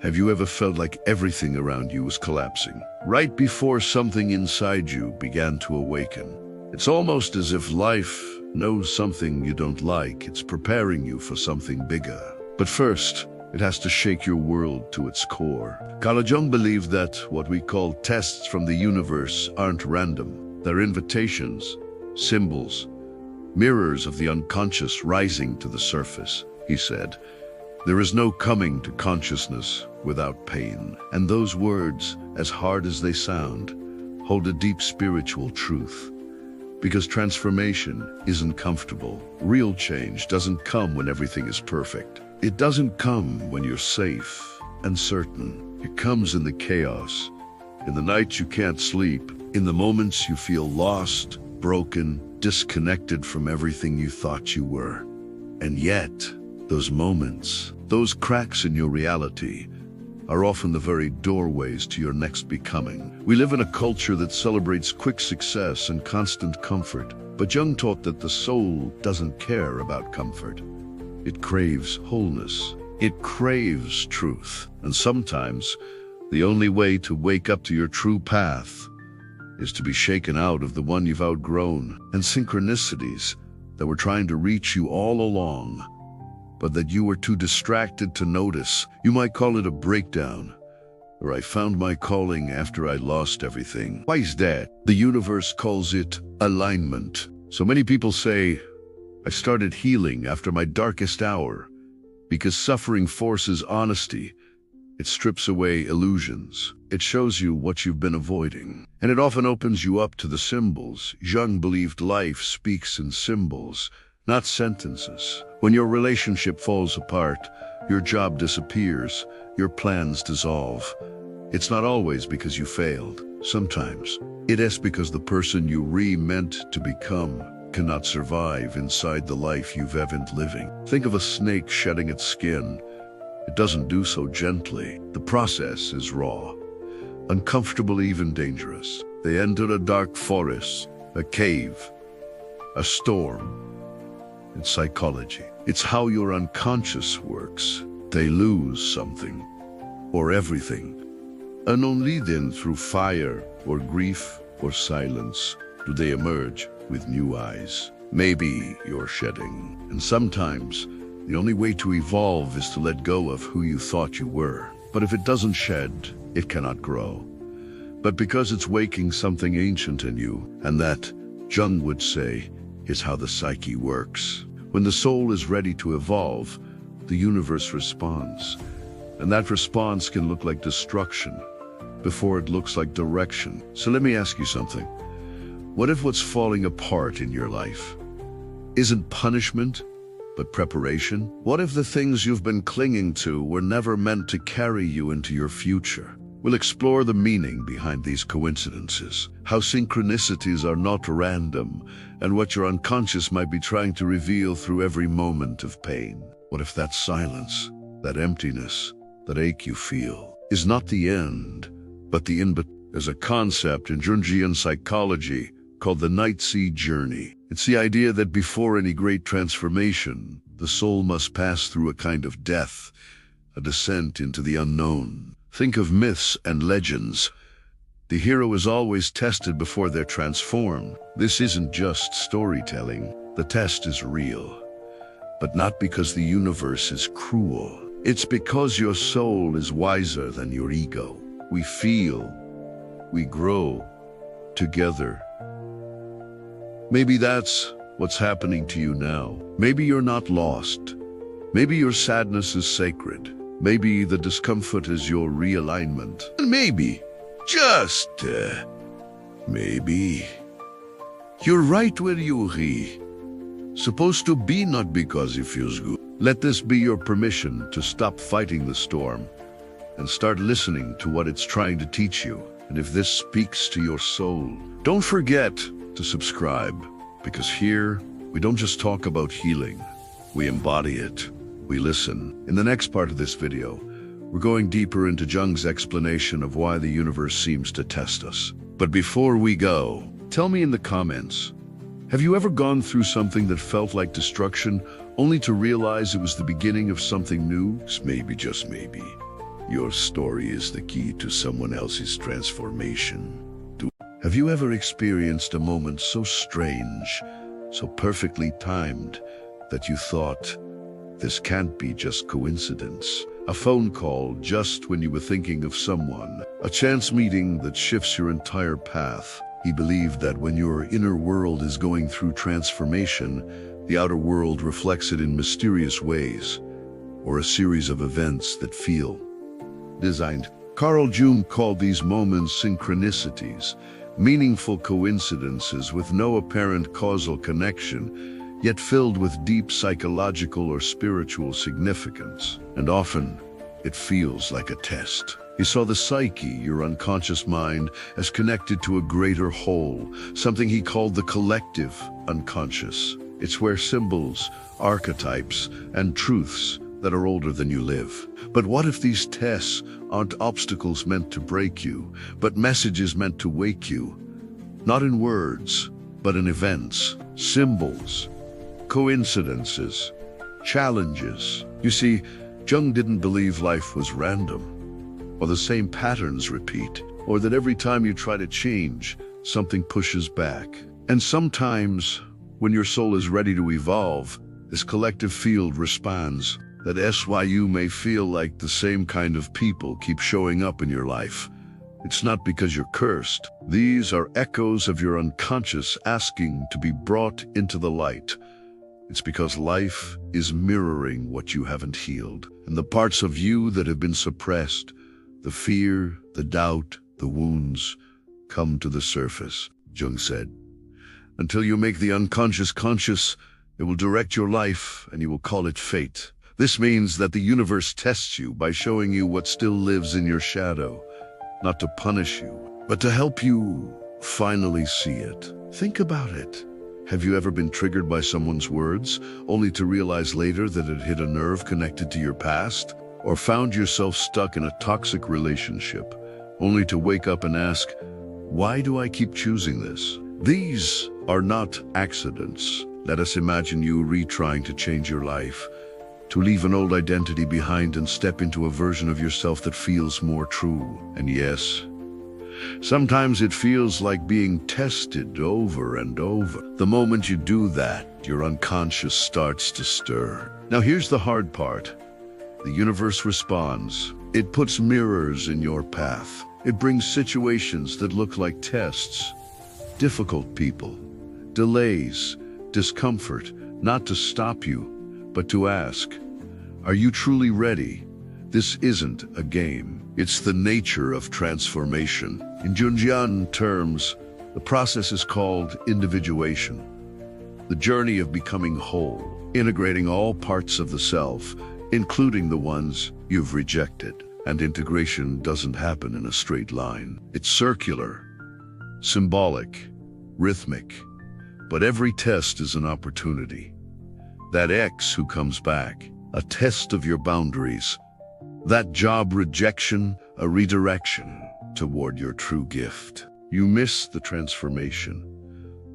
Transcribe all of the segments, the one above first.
Have you ever felt like everything around you was collapsing, right before something inside you began to awaken? It's almost as if life knows something you don't like. It's preparing you for something bigger. But first, it has to shake your world to its core. Jung believed that what we call tests from the universe aren't random. They're invitations, symbols, mirrors of the unconscious rising to the surface. He said, "There is no coming to consciousness without pain." And those words, as hard as they sound, hold a deep spiritual truth. Because transformation isn't comfortable. Real change doesn't come when everything is perfect. It doesn't come when you're safe and certain. It comes in the chaos, in the nights you can't sleep, in the moments you feel lost, broken, disconnected from everything you thought you were. And yet, those moments, those cracks in your reality, are often the very doorways to your next becoming. We live in a culture that celebrates quick success and constant comfort, but Jung taught that the soul doesn't care about comfort. It craves wholeness. It craves truth. And sometimes, the only way to wake up to your true path is to be shaken out of the one you've outgrown. And synchronicities that were trying to reach you all along, but that you were too distracted to notice. You might call it a breakdown, or I found my calling after I lost everything. Why is that? The universe calls it alignment. So many people say, I started healing after my darkest hour, because suffering forces honesty. It strips away illusions. It shows you what you've been avoiding. And it often opens you up to the symbols. Jung believed life speaks in symbols, not sentences. When your relationship falls apart, your job disappears, your plans dissolve. It's not always because you failed. Sometimes it is because the person you meant to become cannot survive inside the life you've evened living. Think of a snake shedding its skin. It doesn't do so gently. The process is raw, uncomfortable, even dangerous. They enter a dark forest, a cave, a storm. It's psychology. It's how your unconscious works. They lose something, or everything. And only then, through fire, or grief, or silence, do they emerge with new eyes. Maybe you're shedding. And sometimes, the only way to evolve is to let go of who you thought you were. But if it doesn't shed, it cannot grow. But because it's waking something ancient in you, and that, Jung would say, is how the psyche works. When the soul is ready to evolve, the universe responds. And that response can look like destruction before it looks like direction. So let me ask you something. What if what's falling apart in your life isn't punishment, but preparation? What if the things you've been clinging to were never meant to carry you into your future? We'll explore the meaning behind these coincidences, how synchronicities are not random, and what your unconscious might be trying to reveal through every moment of pain. What if that silence, that emptiness, that ache you feel, is not the end, but the in-between? There's a concept in Jungian psychology called the night sea journey. It's the idea that before any great transformation, the soul must pass through a kind of death, a descent into the unknown. Think of myths and legends. The hero is always tested before they're transformed. This isn't just storytelling. The test is real. But not because the universe is cruel. It's because your soul is wiser than your ego. We feel, we grow together. Maybe that's what's happening to you now. Maybe you're not lost. Maybe your sadness is sacred. Maybe the discomfort is your realignment. And maybe, just maybe, you're right where you're supposed to be, not because it feels good. Let this be your permission to stop fighting the storm and start listening to what it's trying to teach you. And if this speaks to your soul, don't forget to subscribe, because here we don't just talk about healing, we embody it, we listen. In the next part of this video, we're going deeper into Jung's explanation of why the universe seems to test us. But before we go, tell me in the comments, have you ever gone through something that felt like destruction, only to realize it was the beginning of something new? Maybe, just maybe, Your story is the key to someone else's transformation. Have you ever experienced a moment so strange, so perfectly timed, that you thought, this can't be just coincidence? A phone call just when you were thinking of someone, a chance meeting that shifts your entire path. He believed that when your inner world is going through transformation, the outer world reflects it in mysterious ways, or a series of events that feel designed. Carl Jung called these moments synchronicities, meaningful coincidences with no apparent causal connection, yet filled with deep psychological or spiritual significance. And often, it feels like a test. He saw the psyche, your unconscious mind, as connected to a greater whole, something he called the collective unconscious. It's where symbols, archetypes, and truths that are older than you live. But what if these tests aren't obstacles meant to break you, but messages meant to wake you? Not in words, but in events, symbols, coincidences, challenges. You see, Jung didn't believe life was random, or the same patterns repeat, or that every time you try to change, something pushes back. And sometimes, when your soul is ready to evolve, this collective field responds. That SYU may feel like the same kind of people keep showing up in your life. It's not because you're cursed. These are echoes of your unconscious asking to be brought into the light. It's because life is mirroring what you haven't healed. And the parts of you that have been suppressed, the fear, the doubt, the wounds, come to the surface, Jung said. Until you make the unconscious conscious, it will direct your life and you will call it fate. This means that the universe tests you by showing you what still lives in your shadow, not to punish you, but to help you finally see it. Think about it. Have you ever been triggered by someone's words, only to realize later that it hit a nerve connected to your past? Or found yourself stuck in a toxic relationship, only to wake up and ask, why do I keep choosing this? These are not accidents. Let us imagine you retrying to change your life, to leave an old identity behind and step into a version of yourself that feels more true. And yes, sometimes it feels like being tested over and over. The moment you do that, your unconscious starts to stir. Now here's the hard part. The universe responds. It puts mirrors in your path. It brings situations that look like tests, difficult people, delays, discomfort, not to stop you, but to ask, are you truly ready? This isn't a game. It's the nature of transformation. In Jungian terms, the process is called individuation, the journey of becoming whole, integrating all parts of the self, including the ones you've rejected. And integration doesn't happen in a straight line. It's circular, symbolic, rhythmic, but every test is an opportunity. That ex who comes back, a test of your boundaries. That job rejection, a redirection toward your true gift. You miss the transformation.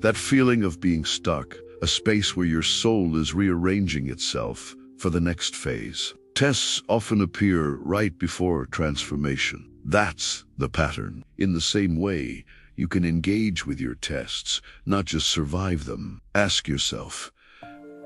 That feeling of being stuck, a space where your soul is rearranging itself for the next phase. Tests often appear right before transformation. That's the pattern. In the same way, you can engage with your tests, not just survive them. Ask yourself,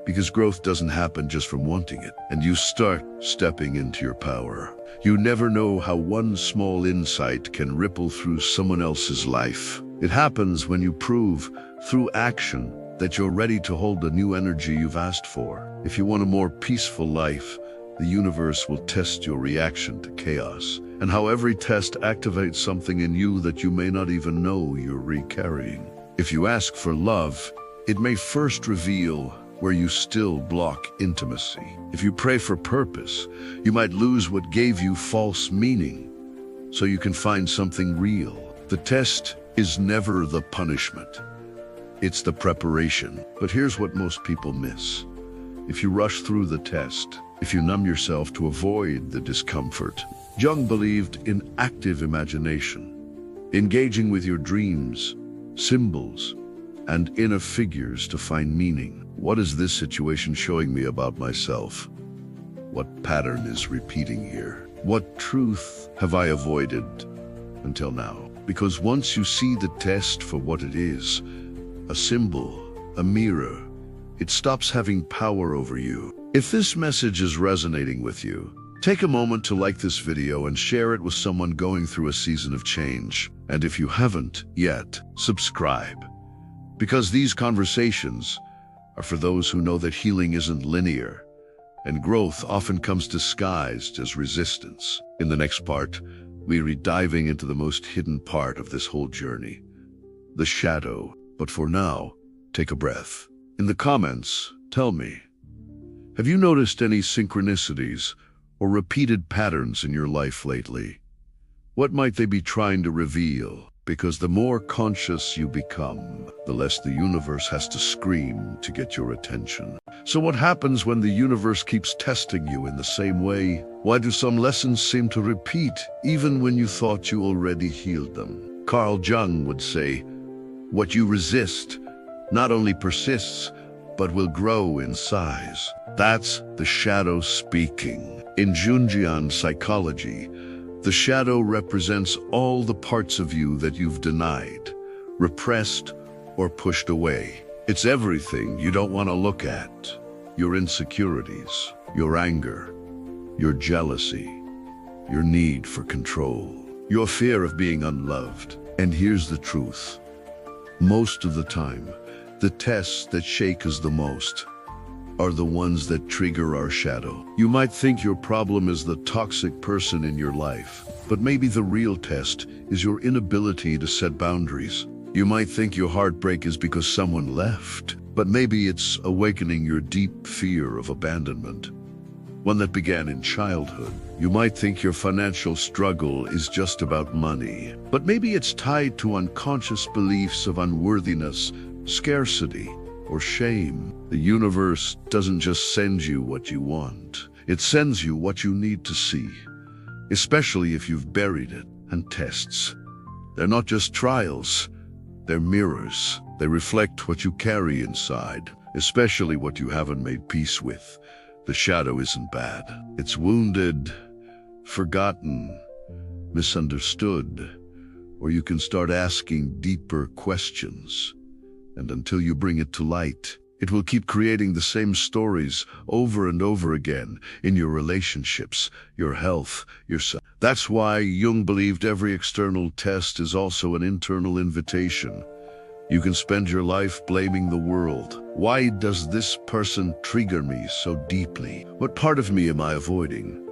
because growth doesn't happen just from wanting it, and you start stepping into your power. You never know how one small insight can ripple through someone else's life. It happens when you prove, through action, that you're ready to hold the new energy you've asked for. If you want a more peaceful life, the universe will test your reaction to chaos, and how every test activates something in you that you may not even know you're recarrying. If you ask for love, it may first reveal where you still block intimacy. If you pray for purpose, you might lose what gave you false meaning, so you can find something real. The test is never the punishment. It's the preparation. But here's what most people miss. If you rush through the test, if you numb yourself to avoid the discomfort, Jung believed in active imagination, engaging with your dreams, symbols, and inner figures to find meaning. What is this situation showing me about myself? What pattern is repeating here? What truth have I avoided until now? Because once you see the test for what it is, a symbol, a mirror, it stops having power over you. If this message is resonating with you, take a moment to like this video and share it with someone going through a season of change. And if you haven't yet, subscribe. Because these conversations are for those who know that healing isn't linear, and growth often comes disguised as resistance. In the next part, we'll be diving into the most hidden part of this whole journey, the shadow. But for now, take a breath. In the comments, tell me, have you noticed any synchronicities or repeated patterns in your life lately? What might they be trying to reveal? Because the more conscious you become, the less the universe has to scream to get your attention. So what happens when the universe keeps testing you in the same way? Why do some lessons seem to repeat even when you thought you already healed them? Jung would say, what you resist not only persists, but will grow in size. That's the shadow speaking. In Jungian psychology, the shadow represents all the parts of you that you've denied, repressed, or pushed away. It's everything you don't want to look at. Your insecurities, your anger, your jealousy, your need for control, your fear of being unloved. And here's the truth. Most of the time, the tests that shake us the most are the ones that trigger our shadow. You might think your problem is the toxic person in your life, but maybe the real test is your inability to set boundaries. You might think your heartbreak is because someone left, but maybe it's awakening your deep fear of abandonment, one that began in childhood. You might think your financial struggle is just about money, but maybe it's tied to unconscious beliefs of unworthiness, scarcity, or shame. The universe doesn't just send you what you want. It sends you what you need to see, especially if you've buried it. And tests, they're not just trials, they're mirrors. They reflect what you carry inside, especially what you haven't made peace with. The shadow isn't bad. It's wounded, forgotten, misunderstood, or you can start asking deeper questions. And until you bring it to light, it will keep creating the same stories over and over again in your relationships, your health, yourself. That's why Jung believed every external test is also an internal invitation. You can spend your life blaming the world. Why does this person trigger me so deeply? What part of me am I avoiding?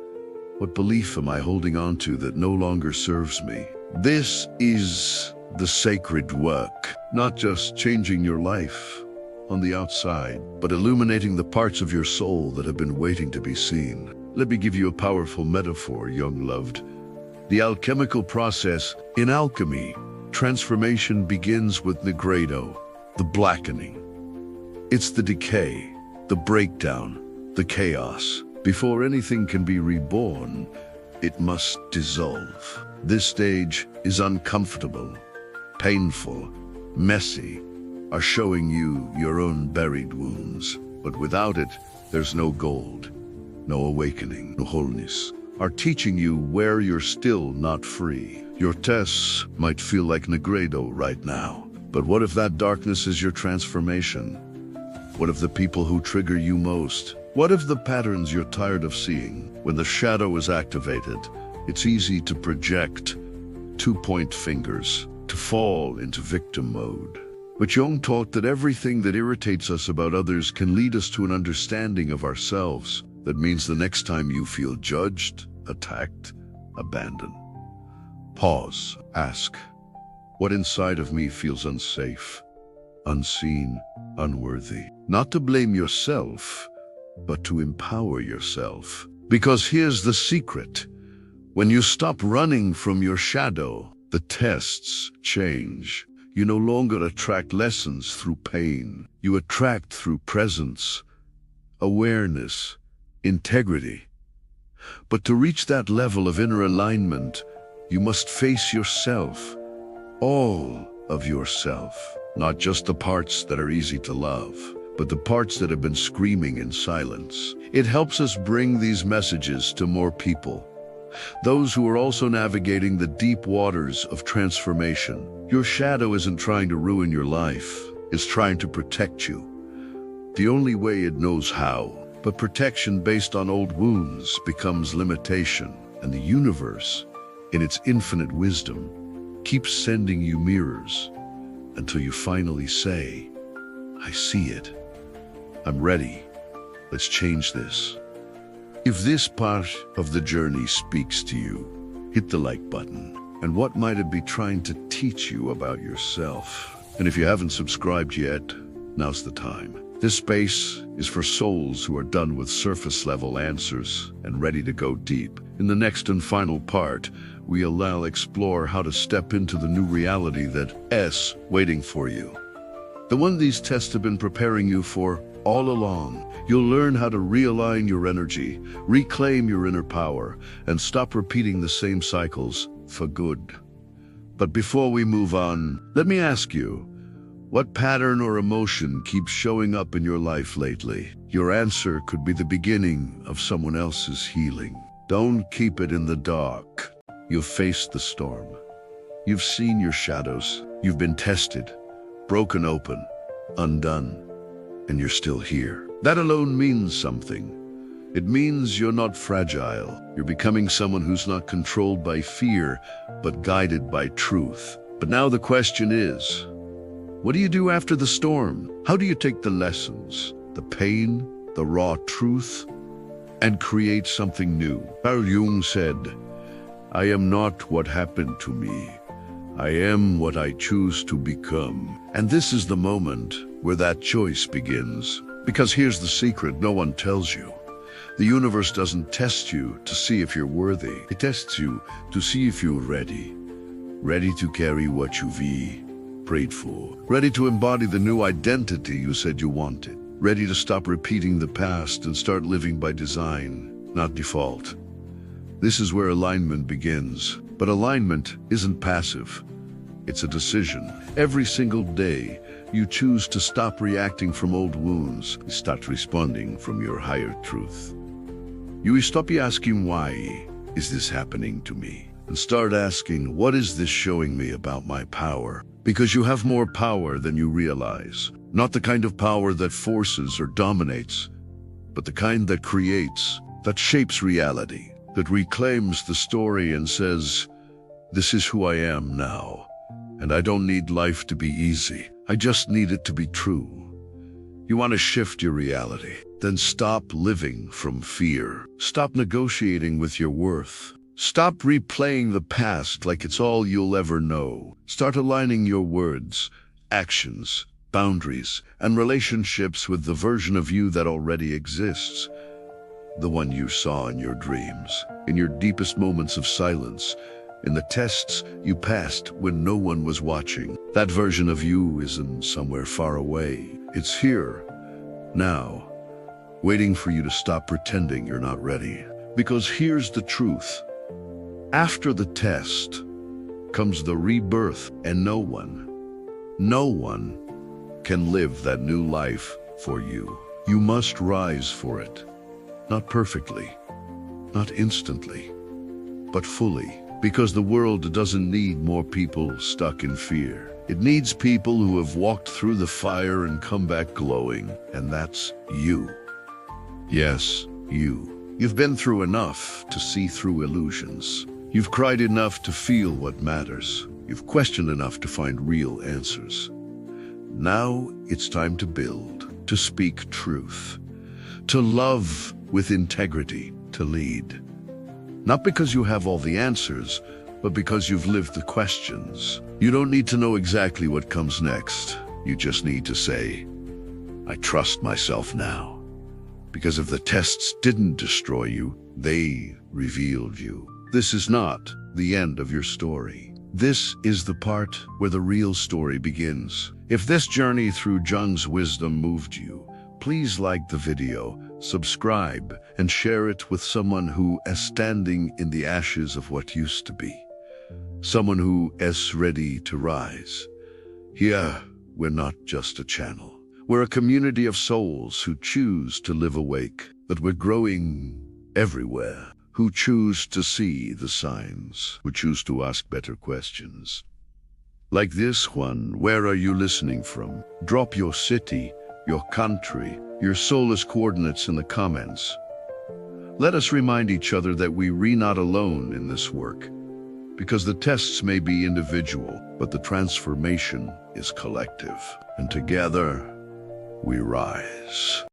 What belief am I holding on to that no longer serves me? This is the sacred work, not just changing your life on the outside, but illuminating the parts of your soul that have been waiting to be seen. Let me give you a powerful metaphor, young loved. The alchemical process. In alchemy, transformation begins with nigredo, the blackening. It's the decay, the breakdown, the chaos. Before anything can be reborn, it must dissolve. This stage is uncomfortable, painful, messy, are showing you your own buried wounds. But without it, there's no gold, no awakening, no wholeness. Are teaching you where you're still not free. Your tests might feel like nigredo right now, but what if that darkness is your transformation? What if the people who trigger you most? What if the patterns you're tired of seeing? When the shadow is activated, it's easy to project, to point fingers, to fall into victim mode. But Jung taught that everything that irritates us about others can lead us to an understanding of ourselves. That means the next time you feel judged, attacked, abandoned, pause, ask, what inside of me feels unsafe, unseen, unworthy? Not to blame yourself, but to empower yourself. Because here's the secret. When you stop running from your shadow, the tests change. You no longer attract lessons through pain. You attract through presence, awareness, integrity. But to reach that level of inner alignment, you must face yourself, all of yourself. Not just the parts that are easy to love, but the parts that have been screaming in silence. It helps us bring these messages to more people, those who are also navigating the deep waters of transformation. Your shadow isn't trying to ruin your life, it's trying to protect you. The only way it knows how. But protection based on old wounds becomes limitation, and the universe, in its infinite wisdom, keeps sending you mirrors until you finally say, I see it. I'm ready. Let's change this. If this part of the journey speaks to you, hit the like button. And what might it be trying to teach you about yourself? And if you haven't subscribed yet, now's the time. This space is for souls who are done with surface-level answers and ready to go deep. In the next and final part, we'll explore how to step into the new reality that's waiting for you. The one these tests have been preparing you for all along. You'll learn how to realign your energy, reclaim your inner power, and stop repeating the same cycles for good. But before we move on, let me ask you, what pattern or emotion keeps showing up in your life lately? Your answer could be the beginning of someone else's healing. Don't keep it in the dark. You've faced the storm. You've seen your shadows. You've been tested, broken open, undone, and you're still here. That alone means something. It means you're not fragile. You're becoming someone who's not controlled by fear, but guided by truth. But now the question is, what do you do after the storm? How do you take the lessons, the pain, the raw truth, and create something new? Carl Jung said, I am not what happened to me. I am what I choose to become. And this is the moment where that choice begins. Because here's the secret no one tells you. The universe doesn't test you to see if you're worthy. It tests you to see if you're ready. Ready to carry what you've prayed for. Ready to embody the new identity you said you wanted. Ready to stop repeating the past and start living by design, not default. This is where alignment begins. But alignment isn't passive. It's a decision. Every single day, you choose to stop reacting from old wounds. You start responding from your higher truth. You stop asking, why is this happening to me? And start asking, what is this showing me about my power? Because you have more power than you realize. Not the kind of power that forces or dominates, but the kind that creates, that shapes reality, that reclaims the story and says, this is who I am now, and I don't need life to be easy. I just need it to be true. You want to shift your reality? Then stop living from fear. Stop negotiating with your worth. Stop replaying the past like it's all you'll ever know. Start aligning your words, actions, boundaries, and relationships with the version of you that already exists. The one you saw in your dreams, in your deepest moments of silence, in the tests you passed when no one was watching. That version of you isn't somewhere far away. It's here, now, waiting for you to stop pretending you're not ready. Because here's the truth. After the test comes the rebirth, and no one can live that new life for you. You must rise for it. Not perfectly, not instantly, but fully. Because the world doesn't need more people stuck in fear. It needs people who have walked through the fire and come back glowing. And that's you. Yes, you. You've been through enough to see through illusions. You've cried enough to feel what matters. You've questioned enough to find real answers. Now it's time to build, to speak truth, to love with integrity, to lead. Not because you have all the answers, but because you've lived the questions. You don't need to know exactly what comes next. You just need to say, I trust myself now. Because if the tests didn't destroy you, they revealed you. This is not the end of your story. This is the part where the real story begins. If this journey through Jung's wisdom moved you, please like the video, subscribe, and share it with someone who is standing in the ashes of what used to be. Someone who is ready to rise. Here, we're not just a channel. We're a community of souls who choose to live awake, but we're growing everywhere. who choose to see the signs, who choose to ask better questions. Like this one, where are you listening from? Drop your city, your country, your soulless coordinates in the comments. Let us remind each other that we're not alone in this work, because the tests may be individual, but the transformation is collective. And together, we rise.